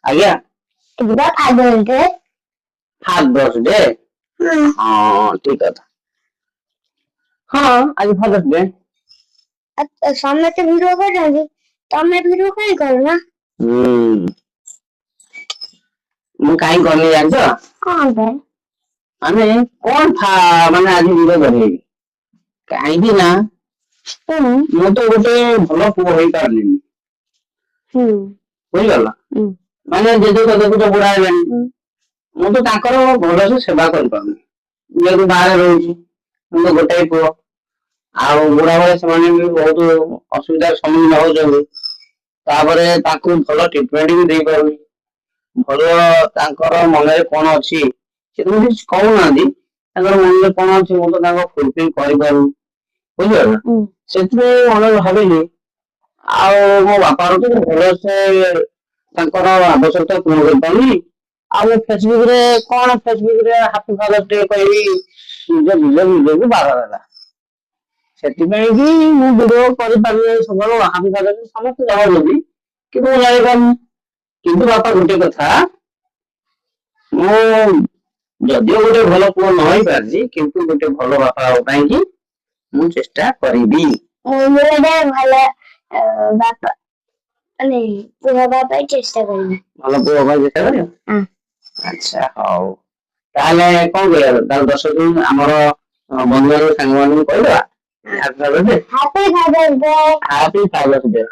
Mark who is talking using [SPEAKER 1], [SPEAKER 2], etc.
[SPEAKER 1] ଆଜ୍ଞା fathers day ହଁ ଠିକ କଥା ହଁ ଆଜି ଫାଦର୍ସ ଡେ
[SPEAKER 2] ସମସ୍ତେ ଭିଡିଓ କରୁଛନ୍ତି ତମେ ଭିଡିଓ କାଇଁ କରୁନା?
[SPEAKER 1] ମୁଁ କାହିଁ କରିନି ଜାଣିଛ?
[SPEAKER 2] କଣ ପାଇଁ?
[SPEAKER 1] ମାନେ କଣ ମାନେ ଆଜି ଭିଡିଓ ବନେଇବି କାହିଁକି ନା ମୁଁ ତ ଗୋଟେ ଭଲ ପୁଅ ହେଇପାରିଲିନି ବୁଝିଗଲ ମାନେ ଜେଜେ ଦେଖୁଛ ବୁଢା ହେଲାଣି ମୁଁ ତ ତାଙ୍କର ଭଲସେ ସେବା କରିପାରୁନି ଯେହେତୁ ବାହାରେ ରହୁଛି ମୁଁ ତ ଗୋଟାଏ ପୁଅ ଆଉ ବୁଢା ବେଳେ ସେମାନେ ବି ବହୁତ ଅସୁବିଧାର ସମ୍ମୁଖୀନ ହଉଛନ୍ତି ତାପରେ ତାଙ୍କୁ ଭଲ ଟ୍ରିଟମେଣ୍ଟ ବି ଦେଇପାରୁନି ଭଲ ତାଙ୍କର ମନରେ କଣ ଅଛି ସେ ତ କିଛି କହୁନାହାନ୍ତି ତାଙ୍କର ମନରେ କଣ ଅଛି ମୁଁ ତ ତାଙ୍କ ଫୁଲଫିଲ କରିପାରୁନି ବୁଝିପାରିଲ ସେଥିପାଇଁ ମନେ ଭାବିଲି ଆଉ ମୋ ବାପାର ତ ଭଲସେ ତାଙ୍କର ଆବଶ୍ୟକତା ପୂରଣ କରିପାରୁନି ଆଉ ଫେସବୁକ ରେ କଣ ଫେସବୁକ ରେ ହାପି ଫାଦର୍ସ ଡେ କହିବି ନିଜକୁ ବାଧା ଦେଲା ସେଥିପାଇଁ କି ମୁଁ ଭିଡିଓ କରିପାରିଲି ସକାଳୁ ହାପି ଫାଦର୍ସ ଡେ ସମସ୍ତେ ଜଣାଉଛନ୍ତି କିନ୍ତୁ ମୁଁ ଜାଣିପାରୁନି କିନ୍ତୁ ବାପା ଗୋଟେ କଥା ମୁଁ ଯଦିଓ ଗୋଟେ ଭଲ ପୁଅ ନ ହେଇପାରିଛି କିନ୍ତୁ ଗୋଟେ ଭଲ ବାପା ହେବା ପାଇଁ କି ମୁଁ ଚେଷ୍ଟା କରିବି
[SPEAKER 2] ଭଲ ବାପା ମାନେ ପୁଅ ହେବା ପାଇଁ ଚେଷ୍ଟା କରିବି
[SPEAKER 1] ଭଲ ପୁଅ ହେବା ପାଇଁ ଚେଷ୍ଟା କରିବ ଆଚ୍ଛା ହଉ ତାହେଲେ କଣ କରିବା ତାହେଲେ 10 ଦିନ ଆମର ବନ୍ଧୁ ସାଙ୍ଗମାନଙ୍କୁ କହିଦବା ହାପି ଫାଦର୍ସ ଡେ